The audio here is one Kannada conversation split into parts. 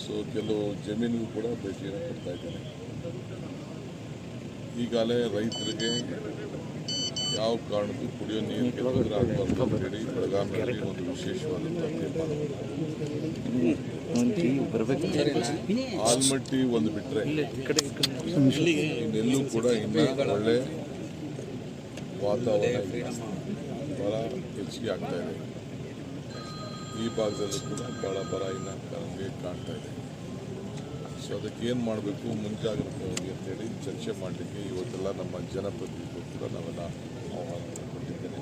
ಸೊ ಕೆಲವು ಜಮೀನಿಗೂ ಕೂಡ ಭೇಟಿಯನ್ನು ಕೊಡ್ತಾ ಇದ್ದೇನೆ. ಈಗಾಗಲೇ ರೈತರಿಗೆ ಯಾವ ಕಾರಣಕ್ಕೂ ಕುಡಿಯೋ ನೀರಿಗೆ ತೊಂದರೆ ಆಗಬಾರ್ದು ಅಂತೇಳಿ ಬೆಳಗಾವಿಯಲ್ಲಿ ಒಂದು ವಿಶೇಷವಾದಂಥ ತೀರ್ಮಾನ. ಆಲ್ಮಟ್ಟಿ ಒಂದು ಬಿಟ್ಟರೆ ಇನ್ನೆಲ್ಲೂ ಕೂಡ ಇನ್ನೂ ಒಳ್ಳೆ ವಾತಾವರಣ ಬರ ಹೆಚ್ಚಿಗೆ ಆಗ್ತಾ ಇದೆ. ಈ ಭಾಗದಲ್ಲೂ ಕೂಡ ಭಾಳ ಬರ ಇನ್ನು ನಮಗೆ ಕಾಣ್ತಾ ಇದೆ. ಸೊ ಅದಕ್ಕೆ ಏನು ಮಾಡಬೇಕು ಮುಂಜಾಗ್ರತೆಯಾಗಿ ಅಂತೇಳಿ ಚರ್ಚೆ ಮಾಡಲಿಕ್ಕೆ ಇವತ್ತೆಲ್ಲ ನಮ್ಮ ಜನಪ್ರತಿನಿಧಿಗಳು ಕೂಡ ನಾವೆಲ್ಲ ಆಹ್ವಾನ ಕೊಟ್ಟಿದ್ದೇನೆ.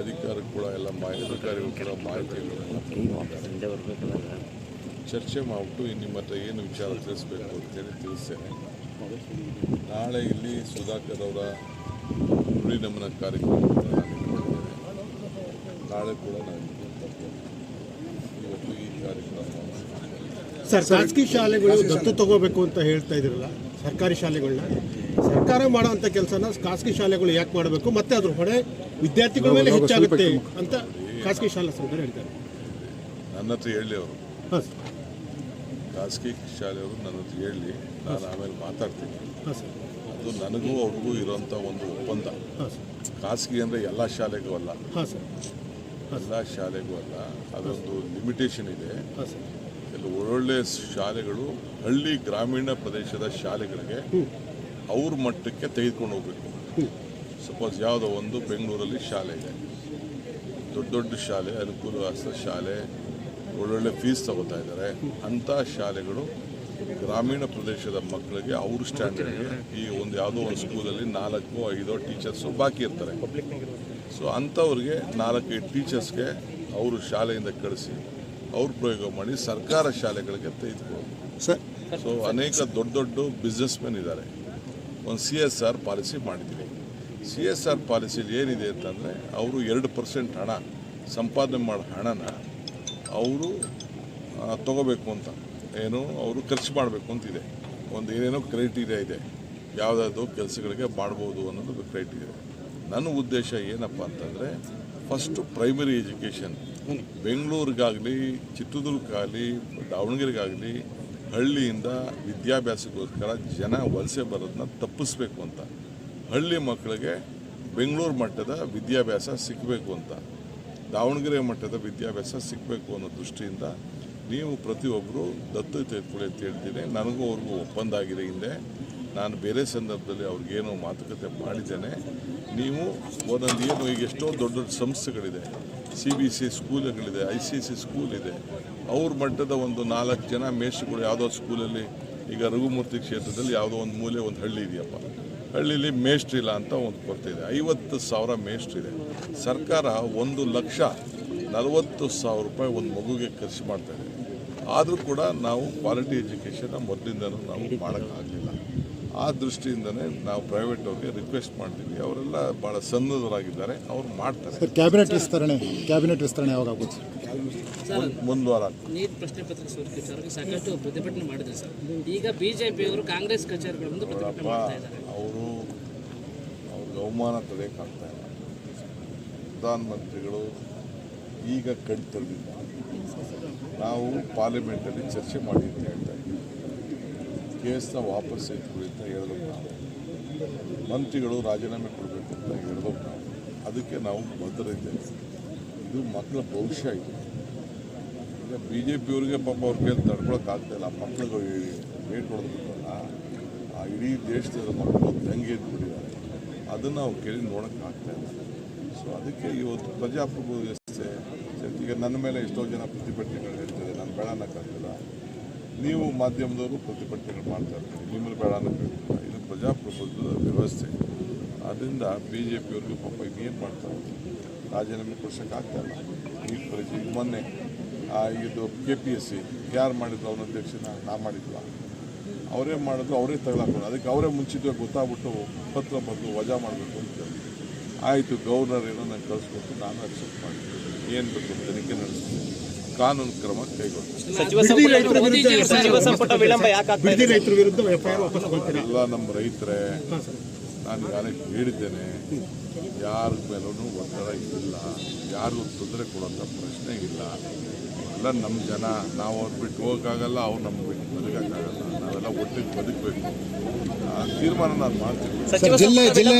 ಅಧಿಕಾರಿಗಳು ಕೂಡ ಎಲ್ಲ ಅಧಿಕಾರಿಗಳು ಕೂಡ ಮಾಹಿತಿಗಳನ್ನು ಚರ್ಚೆ ಮಾಡಿಬಿಟ್ಟು ನಿಮ್ಮ ಹತ್ರ ಏನು ವಿಚಾರ ತಿಳಿಸ್ಬೇಕು ಅಂತೇಳಿ ತಿಳಿಸ್ತೇನೆ. ನಾಳೆ ಇಲ್ಲಿ ಸುಧಾಕರ್ ಅವರ ನುಡಿ ನಮನ ಕಾರ್ಯಕ್ರಮ ನಾಳೆ ಕೂಡ ನಾವು ಇವತ್ತು ಈ ಕಾರ್ಯಕ್ರಮ ಸರ್, ಖಾಸಗಿ ಶಾಲೆಗಳು ದತ್ತು ತಗೋಬೇಕು ಅಂತ ಹೇಳ್ತಾ ಇದ್ದೀರಲ್ಲ, ಸರ್ಕಾರಿ ಶಾಲೆಗಳನ್ನ ಸರ್ಕಾರ ಮಾಡೋಂಥ ಕೆಲಸನ ಖಾಸಗಿ ಶಾಲೆಗಳು ಯಾಕೆ ಮಾಡಬೇಕು, ಮತ್ತೆ ಅದ್ರ ಹೊಣೆ ವಿದ್ಯಾರ್ಥಿಗಳ ಮೇಲೆ ಹೆಚ್ಚಾಗುತ್ತೆ ಅಂತ ಖಾಸಗಿ ಶಾಲಾ ಸಂಘರು ಹೇಳ್ತಾರೆ. ನನ್ನ ಹತ್ರ ಹೇಳಿ ಅವರು, ಖಾಸಗಿ ಶಾಲೆಯವರು ನನ್ನ ಹತ್ರ ಹೇಳಿ, ನಾನು ಆಮೇಲೆ ಮಾತಾಡ್ತೀನಿ. ಅದು ನನಗೂ ಅವ್ರಿಗೂ ಇರೋಂಥ ಒಂದು ಒಪ್ಪಂದ. ಖಾಸಗಿ ಅಂದರೆ ಎಲ್ಲ ಶಾಲೆಗೂ ಅಲ್ಲ, ಎಲ್ಲ ಶಾಲೆಗೂ ಅಲ್ಲ, ಅದೊಂದು ಲಿಮಿಟೇಷನ್ ಇದೆ. ಕೆಲವು ಒಳ್ಳೊಳ್ಳೆ ಶಾಲೆಗಳು ಹಳ್ಳಿ ಗ್ರಾಮೀಣ ಪ್ರದೇಶದ ಶಾಲೆಗಳಿಗೆ ಅವ್ರ ಮಟ್ಟಕ್ಕೆ ತೆಗೆದುಕೊಂಡು ಹೋಗ್ಬೇಕು. ಸಪೋಸ್ ಯಾವುದೋ ಒಂದು ಬೆಂಗಳೂರಲ್ಲಿ ಶಾಲೆ ಇದೆ, ದೊಡ್ಡ ದೊಡ್ಡ ಶಾಲೆ, ಅನುಕೂಲವಾದ ಶಾಲೆ, ಒಳ್ಳೊಳ್ಳೆ ಫೀಸ್ ತಗೋತಾ ಇದ್ದಾರೆ. ಅಂಥ ಶಾಲೆಗಳು ಗ್ರಾಮೀಣ ಪ್ರದೇಶದ ಮಕ್ಕಳಿಗೆ ಅವ್ರ ಸ್ಟ್ಯಾಂಡರ್ಡ್ಗೆ ಈ ಒಂದು ಯಾವುದೋ ಒಂದು ಸ್ಕೂಲಲ್ಲಿ 4-5 ಟೀಚರ್ಸು ಬಾಕಿ ಇರ್ತಾರೆ. ಸೊ ಅಂಥವ್ರಿಗೆ 4-5 ಟೀಚರ್ಸ್ಗೆ ಅವರು ಶಾಲೆಯಿಂದ ಕಳಿಸಿ ಅವ್ರು ಪ್ರಯೋಗ ಮಾಡಿ ಸರ್ಕಾರ ಶಾಲೆಗಳಿಗೆ ತೆಗೆದುಕೊಳ್ಳೋದು. ಸೊ ಅನೇಕ ದೊಡ್ಡ ದೊಡ್ಡ ಬಿಸ್ನೆಸ್ ಮೆನ್ ಇದ್ದಾರೆ. ಒಂದು CSR ಪಾಲಿಸಿ ಮಾಡಿದ್ದೀವಿ. CSR ಪಾಲಿಸಿಲಿ ಏನಿದೆ ಅಂತಂದರೆ ಅವರು 2% ಹಣ ಸಂಪಾದನೆ ಮಾಡೋ ಹಣನ ಅವರು ತಗೋಬೇಕು ಅಂತ, ಏನು ಅವರು ಖರ್ಚು ಮಾಡಬೇಕು ಅಂತಿದೆ. ಒಂದು ಏನೇನೋ ಕ್ರೈಟೀರಿಯಾ ಇದೆ, ಯಾವುದಾದ್ರು ಕೆಲಸಗಳಿಗೆ ಮಾಡ್ಬೋದು ಅನ್ನೋದು ಕ್ರೈಟೀರಿಯಾ. ನನ್ನ ಉದ್ದೇಶ ಏನಪ್ಪ ಅಂತಂದರೆ ಫಸ್ಟು ಪ್ರೈಮರಿ ಎಜುಕೇಷನ್ ಬೆಂಗಳೂರಿಗಾಗಲಿ ಚಿತ್ರದುರ್ಗಕ್ಕಾಗಲಿ ದಾವಣಗೆರೆಗಾಗಲಿ ಹಳ್ಳಿಯಿಂದ ವಿದ್ಯಾಭ್ಯಾಸಕ್ಕೋಸ್ಕರ ಜನ ವಲಸೆ ಬರೋದನ್ನ ತಪ್ಪಿಸ್ಬೇಕು ಅಂತ, ಹಳ್ಳಿ ಮಕ್ಕಳಿಗೆ ಬೆಂಗಳೂರು ಮಟ್ಟದ ವಿದ್ಯಾಭ್ಯಾಸ ಸಿಗಬೇಕು ಅಂತ, ದಾವಣಗೆರೆ ಮಟ್ಟದ ವಿದ್ಯಾಭ್ಯಾಸ ಸಿಗಬೇಕು ಅನ್ನೋ ದೃಷ್ಟಿಯಿಂದ ನೀವು ಪ್ರತಿಯೊಬ್ಬರು ದತ್ತು ತೆಗೆದುಕೊಳ್ಳಿ ಅಂತ ಹೇಳ್ತೀನಿ. ನನಗೂ ಅವ್ರಿಗೂ ಒಪ್ಪಂದ ಆಗಿದೆ. ಹಿಂದೆ ನಾನು ಬೇರೆ ಸಂದರ್ಭದಲ್ಲಿ ಅವ್ರಿಗೇನೋ ಮಾತುಕತೆ ಮಾಡಿದ್ದೇನೆ. ನೀವು ಒಂದೊಂದು ಏನು ಈಗ ಎಷ್ಟೋ ದೊಡ್ಡ ದೊಡ್ಡ ಸಂಸ್ಥೆಗಳಿದೆ, CBC ಸ್ಕೂಲ್ಗಳಿದೆ, ICC ಸ್ಕೂಲ್ ಇದೆ, ಅವ್ರ ಮಟ್ಟದ ಒಂದು 4 ಜನ ಮೇಷ್ಟ್ರುಗಳು ಯಾವುದೋ ಸ್ಕೂಲಲ್ಲಿ, ಈಗ ರಘುಮೂರ್ತಿ ಕ್ಷೇತ್ರದಲ್ಲಿ ಯಾವುದೋ ಒಂದು ಮೂಲೆ ಒಂದು ಹಳ್ಳಿ ಇದೆಯಪ್ಪ, ಹಳ್ಳಿಲಿ ಮೇಷ್ಟ್ರಿಲ್ಲ ಅಂತ ಒಂದು ಕೊರತೆ ಇದೆ. 50,000 ಮೇಷ್ಟ್ರಿದೆ. ಸರ್ಕಾರ 1,40,000 ರೂಪಾಯಿ ಒಂದು ಮಗುಗೆ ಖರ್ಚು ಮಾಡ್ತಾಯಿದೆ. ಆದರೂ ಕೂಡ ನಾವು ಕ್ವಾಲಿಟಿ ಎಜುಕೇಷನ್ನ ಮೊದಲಿಂದನೂ ನಾವು ಮಾಡೋಕ್ಕಾಗಲಿಲ್ಲ. ಆ ದೃಷ್ಟಿಯಿಂದನೇ ನಾವು ಪ್ರೈವೇಟ್ ಅವ್ರಿಗೆ ರಿಕ್ವೆಸ್ಟ್ ಮಾಡ್ತೀವಿ. ಅವರೆಲ್ಲ ಭಾಳ ಸನ್ನದ್ಧರಾಗಿದ್ದಾರೆ, ಅವ್ರು ಮಾಡ್ತಾರೆ. ಕ್ಯಾಬಿನೆಟ್ ವಿಸ್ತರಣೆ ಯಾವಾಗ ಆಗುತ್ತೆ? ಮುಂದೆ ವಾರ ನೀಟ್ ಪ್ರಶ್ನೆ ಪತ್ರಿಕೆ ಸೋರಿಕೆ ವಿಚಾರಕ್ಕೆ ಸಾಕಷ್ಟು ಪ್ರತಿಭಟನೆ ಮಾಡಿದ್ರು ಸರ್. ಈಗ BJP ಅವರು ಕಾಂಗ್ರೆಸ್ ಕಚೇರಿಗಳ ಮುಂದೆ ಪ್ರತಿಭಟನೆ ಮಾಡ್ತಾ ಇದ್ದಾರೆ. ಅವ್ರಿಗೆ ಅವಮಾನ ತಡೆಯೋಕ್ಕಾಗ್ತಾ ಇಲ್ಲ. ಪ್ರಧಾನಮಂತ್ರಿಗಳು ಈಗ ಕಣ್ ತೆರೆದಿದ್ದಾರೆ. ನಾವು ಪಾರ್ಲಿಮೆಂಟಲ್ಲಿ ಚರ್ಚೆ ಮಾಡಿ ಅಂತ ಹೇಳ್ತಾ ಇದ್ದೀವಿ. ಕೇಸ್ನ ವಾಪಸ್ ಎತ್ಕೊಳ್ಳಿ ಅಂತ ಹೇಳ್ಬೇಕು ನಾವು. ಮಂತ್ರಿಗಳು ರಾಜೀನಾಮೆ ಕೊಡಬೇಕು ಅಂತ ಹೇಳ್ಬೇಕು ನಾವು. ಅದಕ್ಕೆ ನಾವು ಬದ್ಧರಿದ್ದೇವೆ. ಇದು ಮಕ್ಕಳ ಭವಿಷ್ಯ ಇದೆ. ಈಗ BJPಯವ್ರಿಗೆ ಪಾಪ ಅವ್ರ ಕೈಯಲ್ಲಿ ತಡ್ಕೊಳಕ್ಕಾಗ್ತಾಯಿಲ್ಲ. ಮಕ್ಕಳಿಗೆ ವೇಟ್ ಹೊಡೆದ್ಬಿಟ್ಟಲ್ಲ, ಆ ಇಡೀ ದೇಶದ ಮಕ್ಕಳು ದಂಗೆ ಎದ್ಬಿಟ್ಟಿದ್ದಾರೆ. ಅದನ್ನು ಅವ್ರು ಕೇಳಿ ನೋಡೋಕ್ಕಾಗ್ತಾಯಿಲ್ಲ. ಸೊ ಅದಕ್ಕೆ ಇವತ್ತು ಪ್ರಜಾಪ್ರಭುತ್ವ ವ್ಯವಸ್ಥೆ, ಈಗ ನನ್ನ ಮೇಲೆ ಎಷ್ಟೋ ಜನ ಪ್ರತಿಭಟನೆಗಳು ಹೇಳ್ತಾರೆ, ನಾನು ಬೇಡ ಅನ್ನೋಕ್ಕಾಗ್ತಿಲ್ಲ. ನೀವು ಮಾಧ್ಯಮದವರು ಪ್ರತಿಭಟನೆಗಳು ಮಾಡ್ತಾ ಇರ್ತೀರಿ, ನಿಮ್ಮಲ್ಲಿ ಬೇಡ ಅನ್ನೋಕ್ಕಾಗ್ತಿಲ್ಲ. ಇದು ಪ್ರಜಾಪ್ರಭುತ್ವದ ವ್ಯವಸ್ಥೆ. ಆದ್ದರಿಂದ BJPಯವ್ರಿಗೆ ಪಾಪ ಇನ್ನೇನು ಮಾಡ್ತಾರೆ, ರಾಜೀನಾಮೆ ಕೊಡ್ಸೋಕ್ಕಾಗ್ತಾಯಿಲ್ಲ. ಈ ಪರೀಕ್ಷೆ ಮೊನ್ನೆ ಇದು KPSC ಯಾರು ಮಾಡಿದ್ರು, ಅವನ ಅಧ್ಯಕ್ಷನ ನಾ ಮಾಡಿದ್ವಾ, ಅವರೇ ಮಾಡಿದ್ರು, ಅವರೇ ತಗೊಳ್ಳಾಕೊಂಡು ಅದಕ್ಕೆ ಅವರೇ ಮುಂಚಿತವಾಗಿ ಗೊತ್ತಾಗ್ಬಿಟ್ಟು ಪತ್ರ ಬರೆದು ವಜಾ ಮಾಡಬೇಕು ಅಂತ ಆಯಿತು. ಗವರ್ನರ್ ಏನೋ ನಾನು ಕಳಿಸ್ಕೊಟ್ಟು ನಾನು ಅಕ್ಸೆಪ್ಟ್ ಮಾಡಿದ್ದೆ. ಏನು ಬೇಕು ತನಿಖೆ ನಡೆಸ್ತೀನಿ, ಕಾನೂನು ಕ್ರಮ ಕೈಗೊಳ್ತೀನಿ. ಎಲ್ಲ ನಮ್ಮ ರೈತರೇ, ನಾನು ಈಗಾಗಲೇ ಹೇಳಿದ್ದೇನೆ, ಯಾರ ಮೇಲೂ ಒತ್ತಡ ಇಲ್ಲ, ಯಾರಿಗೂ ತೊಂದರೆ ಕೊಡುವಂಥ ಪ್ರಶ್ನೆ ಇಲ್ಲ. ಎಲ್ಲ ನಮ್ಮ ಜನ, ನಾವು ಅವ್ರು ಬಿಟ್ಟು ಹೋಗೋಕ್ಕಾಗಲ್ಲ, ಅವ್ರು ನಮ್ಗೆ ಬಿಟ್ಟು ಬದುಕೋಕ್ಕಾಗಲ್ಲ. ನಾವೆಲ್ಲ ಒಟ್ಟಿಗೆ ಬದುಕಬೇಕು. ಆ ತೀರ್ಮಾನ ನಾನು ಮಾಡ್ತೀನಿ. ಜಿಲ್ಲೆ